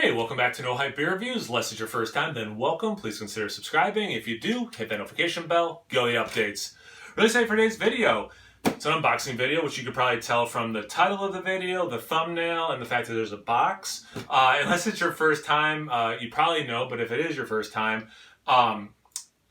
Hey, welcome back to No Hype Beer Reviews. Unless it's your first time, then welcome. Please consider subscribing. If you do, hit that notification bell, get all the updates. Really excited for today's video. It's an unboxing video, which you could probably tell from the title of the video, the thumbnail, and the fact that there's a box. Unless it's your first time, you probably know, but if it is your first time, I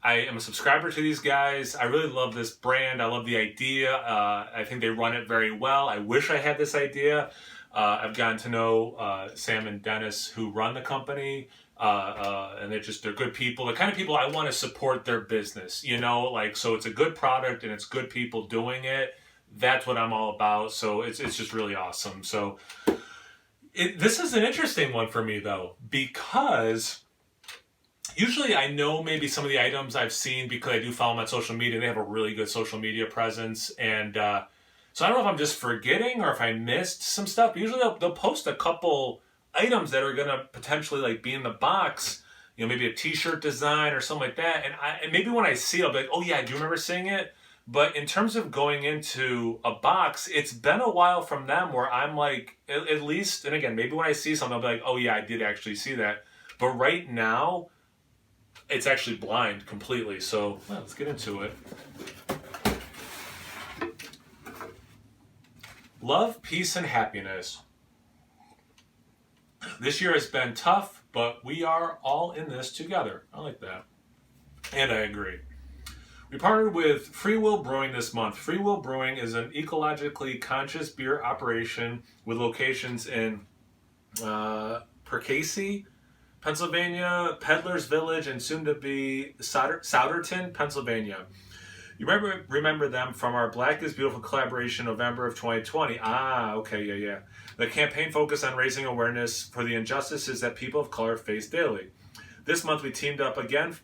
am a subscriber to these guys. I really love this brand. I love the idea. I think they run it very well. I wish I had this idea. I've gotten to know Sam and Dennis, who run the company, and they're good people. The kind of people I want to support their business, so it's a good product and it's good people doing it. That's what I'm all about. So it's just really awesome. So this is an interesting one for me though, because usually I know maybe some of the items I've seen because I do follow them on social media. They have a really good social media presence, and so I don't know if I'm just forgetting or if I missed some stuff. But usually they'll post a couple items that are going to potentially be in the box, maybe a t-shirt design or something like that. And maybe when I see it, I'll be like, oh yeah, I do remember seeing it. But in terms of going into a box, it's been a while from them where I'm like, at least, and again, maybe when I see something, I'll be like, oh yeah, I did actually see that. But right now, it's actually blind completely. So let's get into it. Love, peace, and happiness. This year has been tough, but we are all in this together. I like that. And I agree. We partnered with Free Will Brewing this month. Free Will Brewing is an ecologically conscious beer operation with locations in Percasey, Pennsylvania, Peddlers Village, and soon to be Souderton, Pennsylvania. You remember them from our Black is Beautiful collaboration November of 2020. Okay, yeah. The campaign focused on raising awareness for the injustices that people of color face daily. This month we teamed up again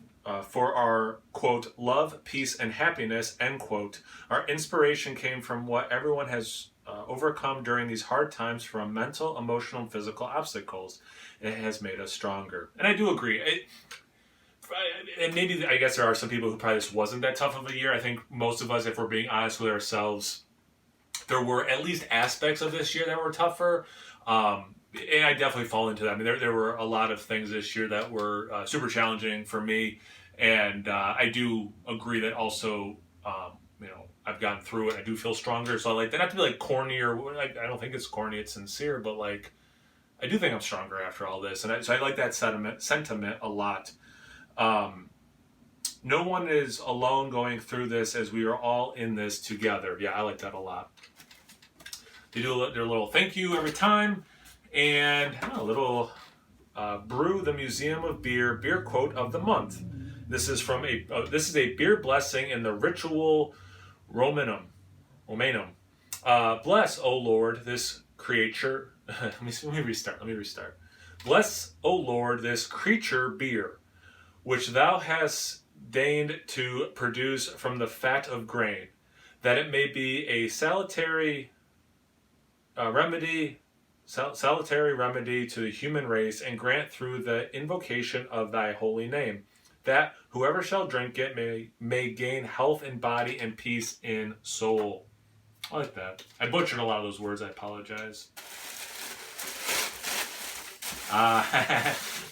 for our, quote, love, peace, and happiness, end quote. Our inspiration came from what everyone has overcome during these hard times, from mental, emotional, and physical obstacles. And it has made us stronger. And I do agree. And maybe, I guess there are some people who probably this wasn't that tough of a year. I think most of us, if we're being honest with ourselves, there were at least aspects of this year that were tougher. And I definitely fall into that. I mean, there were a lot of things this year that were super challenging for me. And I do agree that also, I've gotten through it. I do feel stronger. So I like that. Not to be corny or I don't think it's corny. It's sincere. But I do think I'm stronger after all this. And so I like that sentiment a lot. No one is alone going through this, as we are all in this together. Yeah, I like that a lot. They do their little thank you every time, and a little Brew, the Museum of Beer quote of the month. This is from this is a beer blessing in the Ritual Romanum. Bless, O Lord, this creature. let me restart. Bless, O Lord, this creature beer, which thou hast deigned to produce from the fat of grain, that it may be a salutary remedy to the human race, and grant through the invocation of thy holy name, that whoever shall drink it may gain health in body and peace in soul. I like that. I butchered a lot of those words. I apologize.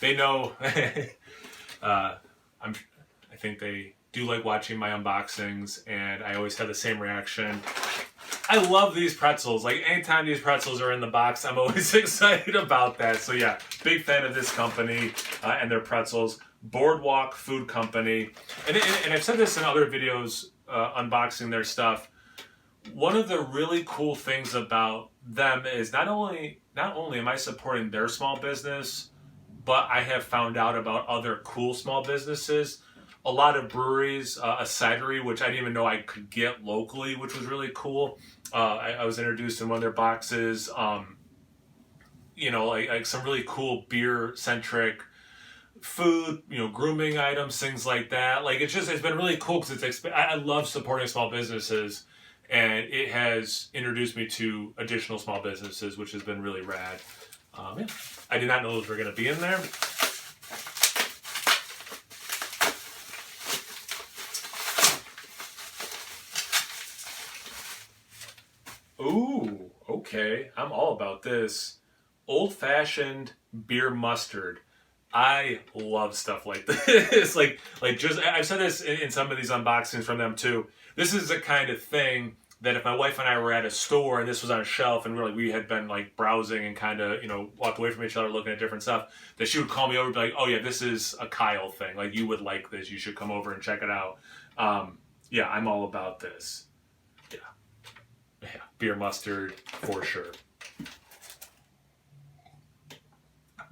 They know. I think they do like watching my unboxings, and I always have the same reaction. I love these pretzels. Anytime these pretzels are in the box, I'm always excited about that. So yeah, big fan of this company and their pretzels. Boardwalk Food Company. And I've said this in other videos unboxing their stuff. One of the really cool things about them is not only am I supporting their small business, but I have found out about other cool small businesses. A lot of breweries, a cidery, which I didn't even know I could get locally, which was really cool. I was introduced in one of their boxes. Some really cool beer-centric food, grooming items, things like that. It's been really cool because I love supporting small businesses, and it has introduced me to additional small businesses, which has been really rad. Yeah. I did not know those were going to be in there. Ooh, okay. I'm all about this. old-fashioned beer mustard. I love stuff like this. like just I've said this in some of these unboxings from them too. This is the kind of thing that if my wife and I were at a store and this was on a shelf and really we had been like browsing and kind of, walked away from each other looking at different stuff, that she would call me over and be like, oh yeah, this is a Kyle thing. Like, you would like this. You should come over and check it out. Yeah, I'm all about this. Yeah. Yeah. Beer mustard for sure.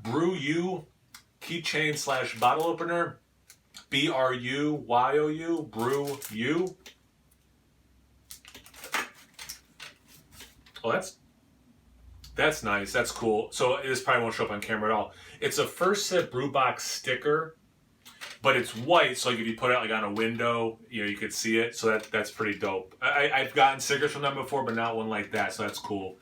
Brew keychain / bottle opener. BRUYOU. Brew U. Oh, that's nice. That's cool. So this probably won't show up on camera at all. It's a First Sip Brew Box sticker, but it's white. So like if you put it like on a window, you could see it. So that's pretty dope. I've gotten stickers from them before, but not one like that. So that's cool.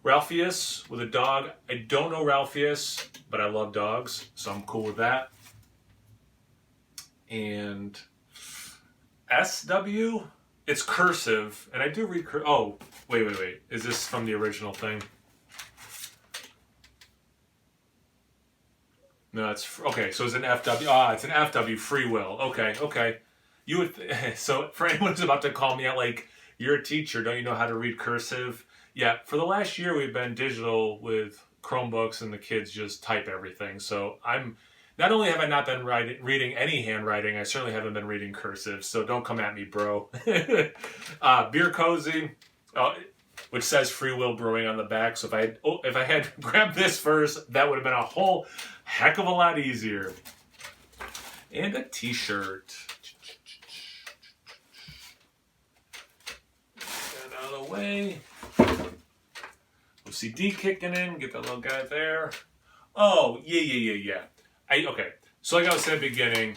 Ralpheus with a dog. I don't know Ralpheus, but I love dogs, so I'm cool with that. And SW. It's cursive, and I do read oh, wait. Is this from the original thing? No, it's... Okay, so it's an FW. It's an FW, free will. Okay. You would... So, for anyone who's about to call me out, like, you're a teacher, don't you know how to read cursive? Yeah, for the last year, we've been digital with Chromebooks, and the kids just type everything. So, not only have I not been reading any handwriting, I certainly haven't been reading cursive, so don't come at me, bro. Beer Cozy, which says Free Will Brewing on the back, so if I had grabbed this first, that would have been a whole heck of a lot easier. And a t-shirt. Get out of the way. OCD kicking in, get that little guy there. Oh, yeah. Okay, so like I was saying at the beginning,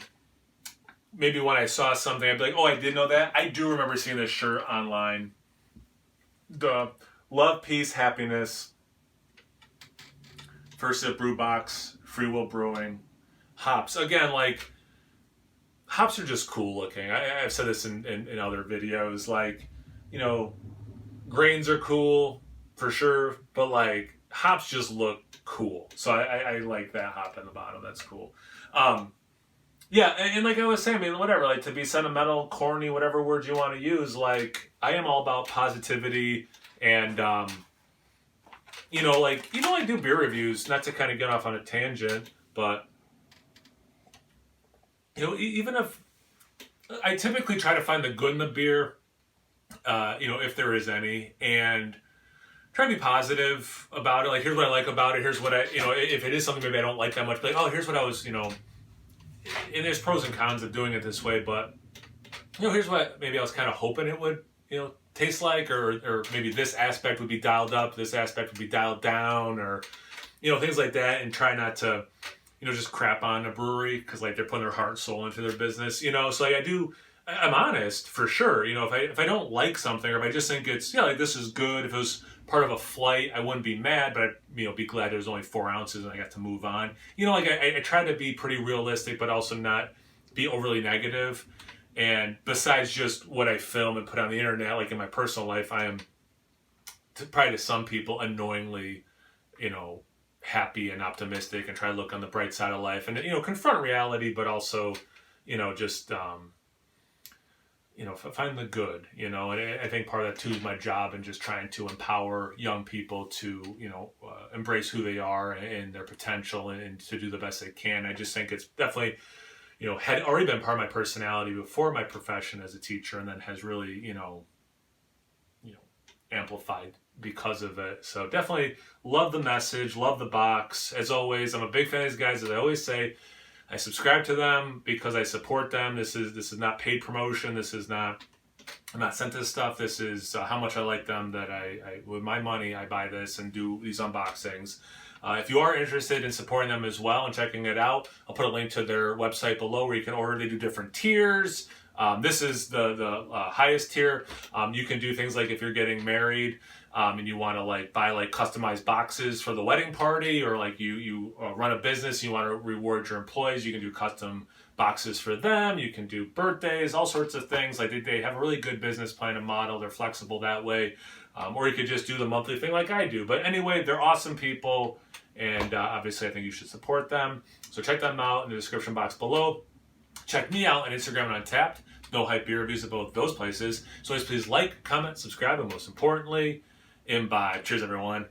maybe when I saw something, I'd be like, oh, I did know that. I do remember seeing this shirt online. The Love, Peace, Happiness, First Sip Brew Box, Free Will Brewing, hops. Again, like, hops are just cool looking. I've said this in other videos. Like, grains are cool, for sure, but, like, hops just look cool. So I like that hop in the bottom. That's cool. Yeah, and like I was saying, I mean, whatever, like, to be sentimental, corny, whatever words you want to use, like, I am all about positivity and, like, even when I do beer reviews, not to kind of get off on a tangent, but, even if, I typically try to find the good in the beer, if there is any, and try to be positive about it. Like, here's what I like about it. Here's what if it is something maybe I don't like that much, like, oh, here's what I was, and there's pros and cons of doing it this way, but, here's what maybe I was kind of hoping it would, taste like, or maybe this aspect would be dialed up, this aspect would be dialed down, or, things like that, and try not to, just crap on a brewery, because, like, they're putting their heart and soul into their business, so like, I'm honest, for sure, if I don't like something, or if I just think it's, like, this is good, if it was part of a flight, I wouldn't be mad, but I'd, be glad there's only 4 ounces and I got to move on. Like, I try to be pretty realistic, but also not be overly negative. And besides just what I film and put on the internet, like in my personal life, I am, probably to some people, annoyingly, happy and optimistic, and try to look on the bright side of life and, confront reality, but also, just, find the good, and I think part of that too is my job, and just trying to empower young people to, embrace who they are and their potential, and to do the best they can. I just think it's definitely, had already been part of my personality before my profession as a teacher, and then has really, amplified because of it. So definitely love the message, love the box. As always, I'm a big fan of these guys. As I always say, I subscribe to them because I support them. This is not paid promotion. I'm not sent this stuff. This is how much I like them, that I with my money, I buy this and do these unboxings. If you are interested in supporting them as well and checking it out, I'll put a link to their website below where you can order. They do different tiers. This is the highest tier. You can do things like if you're getting married, and you want to like buy like customized boxes for the wedding party, or like you run a business, you want to reward your employees, you can do custom boxes for them. You can do birthdays, all sorts of things. Like they have a really good business plan and model. They're flexible that way. Or you could just do the monthly thing like I do. But anyway, they're awesome people, and obviously I think you should support them. So check them out in the description box below. Check me out on Instagram and Untapped. No Hype beer reviews at both those places. So please like, comment, subscribe, and most importantly, imbibe. Cheers, everyone.